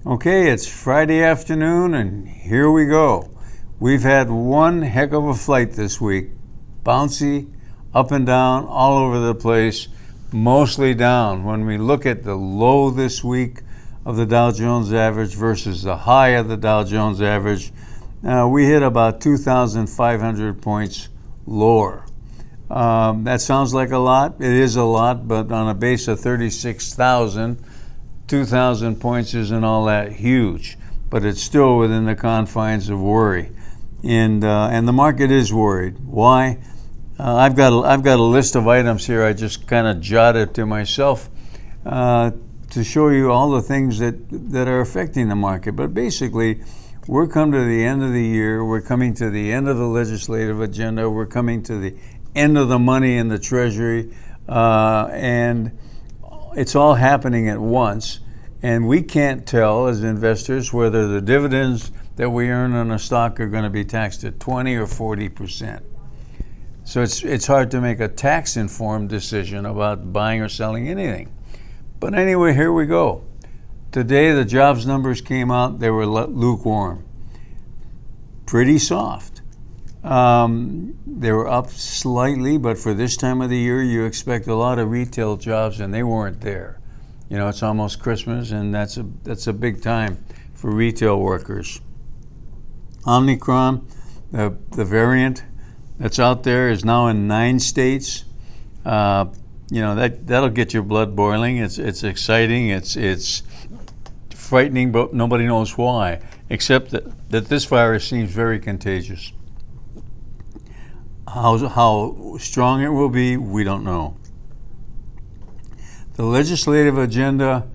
Okay, it's Friday afternoon, and here we go. We've had one heck of a flight this week. Bouncy, up and down, all over the place, mostly down. When we look at the low this week of the Dow Jones average versus the high of the Dow Jones average, we hit about 2,500 points lower. That sounds like a lot. It is a lot, but on a base of 36,000, 2,000 points isn't all that huge, but it's still within the confines of worry, and the market is worried. Why? I've got a list of items here. I just kind of jotted to myself to show you all the things that are affecting the market. But basically, we're coming to the end of the year. We're coming to the end of the legislative agenda. We're coming to the end of the money in the Treasury, and it's all happening at once, and we can't tell as investors whether the dividends that we earn on a stock are going to be taxed at 20 or 40%. So it's hard to make a tax-informed decision about buying or selling anything. But anyway, here we go. Today the jobs numbers came out. They were lukewarm, pretty soft. They were up slightly, but for this time of the year, you expect a lot of retail jobs, and they weren't there. You know, it's almost Christmas, and that's a big time for retail workers. Omicron, the variant that's out there, is now in 9 states. That'll get your blood boiling. It's exciting. It's frightening, but nobody knows why, except that this virus seems very contagious. How strong it will be, we don't know. The legislative agenda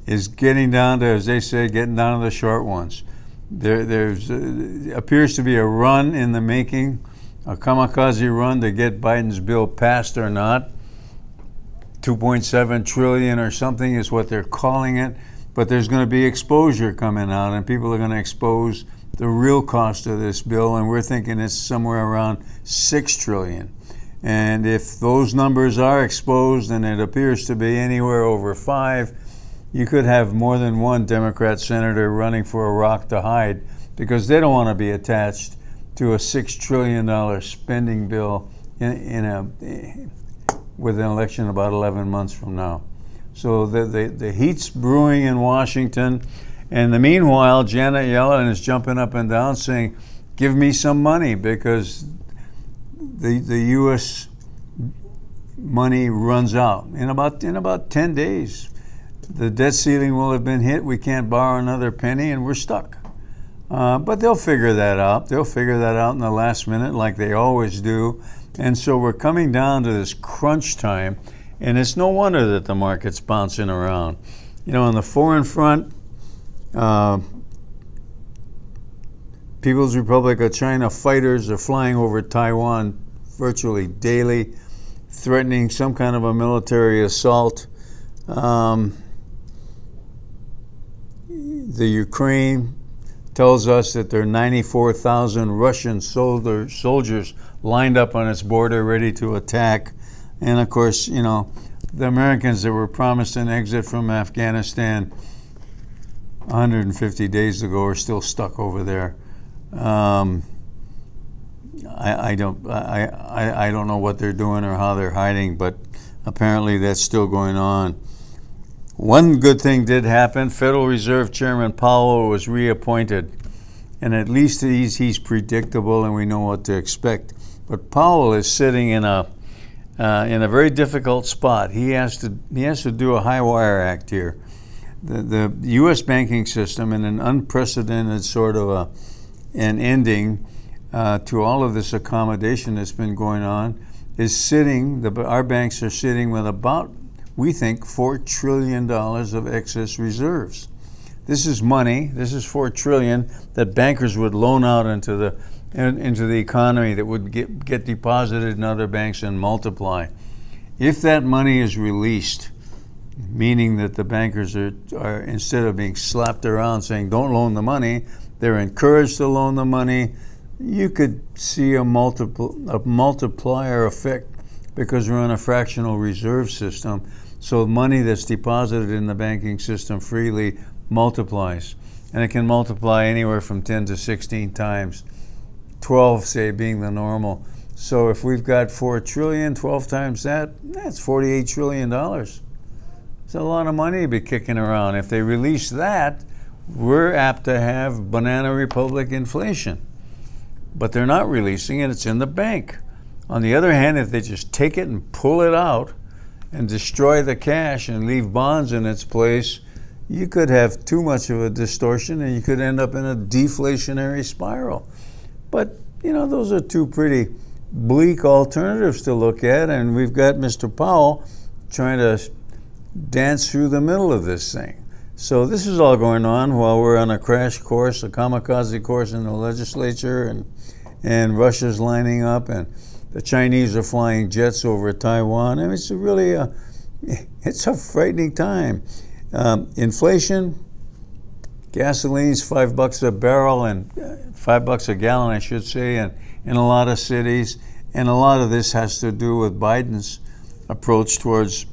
is getting down to, as they say, getting down to the short ones. There appears to be a run in the making, a kamikaze run to get Biden's bill passed or not. 2.7 trillion or something is what they're calling it, but there's going to be exposure coming out, and people are going to expose the real cost of this bill, and we're thinking it's somewhere around 6 trillion. And if those numbers are exposed, and it appears to be anywhere over 5, you could have more than one Democrat senator running for a rock to hide because they don't want to be attached to a $6 trillion spending bill with an election about 11 months from now. So the heat's brewing in Washington. And in the meanwhile, Janet Yellen is jumping up and down saying, give me some money, because the U.S. money runs out. In about 10 days, the debt ceiling will have been hit. We can't borrow another penny, and we're stuck. But they'll figure that out. They'll figure that out in the last minute like they always do. And so we're coming down to this crunch time, and it's no wonder that the market's bouncing around. You know, on the foreign front, People's Republic of China fighters are flying over Taiwan virtually daily, threatening some kind of a military assault. The Ukraine tells us that there are 94,000 Russian soldiers lined up on its border ready to attack. And of course, you know, the Americans that were promised an exit from Afghanistan 150 days ago are still stuck over there. I don't know what they're doing or how they're hiding, but apparently that's still going on. One good thing did happen. Federal Reserve Chairman Powell was reappointed, and at least he's predictable and we know what to expect. But Powell is sitting in a very difficult spot. He has to do a high wire act here. The U.S. banking system, in an unprecedented sort of an ending to all of this accommodation that's been going on, is sitting. Our banks are sitting with about, we think, $4 trillion of excess reserves. This is money. This is $4 trillion that bankers would loan out into the economy that would get deposited in other banks and multiply. If that money is released, meaning that the bankers are instead of being slapped around saying don't loan the money, they're encouraged to loan the money, you could see a multiplier effect because we're on a fractional reserve system. So money that's deposited in the banking system freely multiplies. And it can multiply anywhere from 10 to 16 times, 12, say, being the normal. So if we've got 4 trillion, 12 times that, that's $48 trillion. It's a lot of money to be kicking around. If they release that, we're apt to have Banana Republic inflation. But they're not releasing it, it's in the bank. On the other hand, if they just take it and pull it out and destroy the cash and leave bonds in its place, you could have too much of a distortion and you could end up in a deflationary spiral. But, those are two pretty bleak alternatives to look at, and we've got Mr. Powell trying to dance through the middle of this thing. So this is all going on while we're on a crash course, a kamikaze course in the legislature, and Russia's lining up, and the Chinese are flying jets over Taiwan. I mean, it's really it's a frightening time. Inflation, gasoline's $5 a barrel and $5 a gallon, I should say, and in a lot of cities. And a lot of this has to do with Biden's approach towards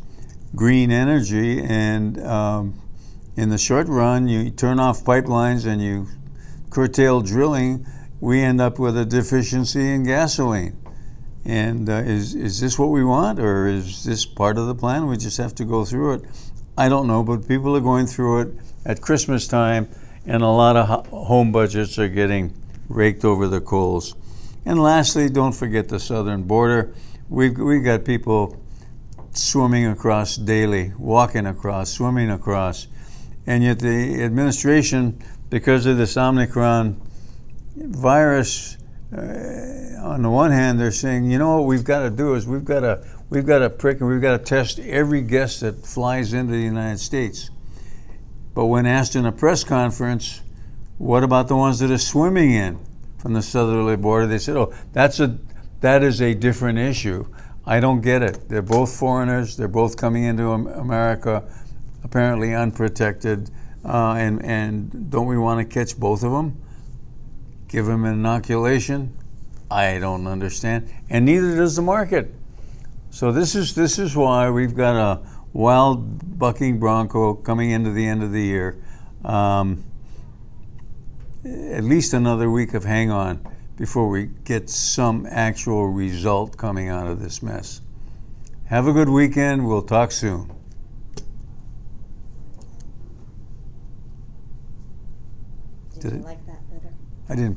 green energy. And in the short run, you turn off pipelines and you curtail drilling, we end up with a deficiency in gasoline. And is this what we want, or is this part of the plan? We just have to go through it. I don't know, but people are going through it at Christmas time, and a lot of home budgets are getting raked over the coals. And lastly, don't forget the southern border. We've got people swimming across daily, walking across, swimming across. And yet the administration, because of this Omicron virus, on the one hand, they're saying, what we've got to do is we've got to prick and we've got to test every guest that flies into the United States. But when asked in a press conference, what about the ones that are swimming in from the southerly border? They said, that is a different issue. I don't get it. They're both foreigners. They're both coming into America, apparently unprotected. And don't we want to catch both of them? Give them an inoculation? I don't understand. And neither does the market. So this is why we've got a wild bucking bronco coming into the end of the year. At least another week of hang on before we get some actual result coming out of this mess. Have a good weekend. We'll talk soon. Did you like that better? I didn't.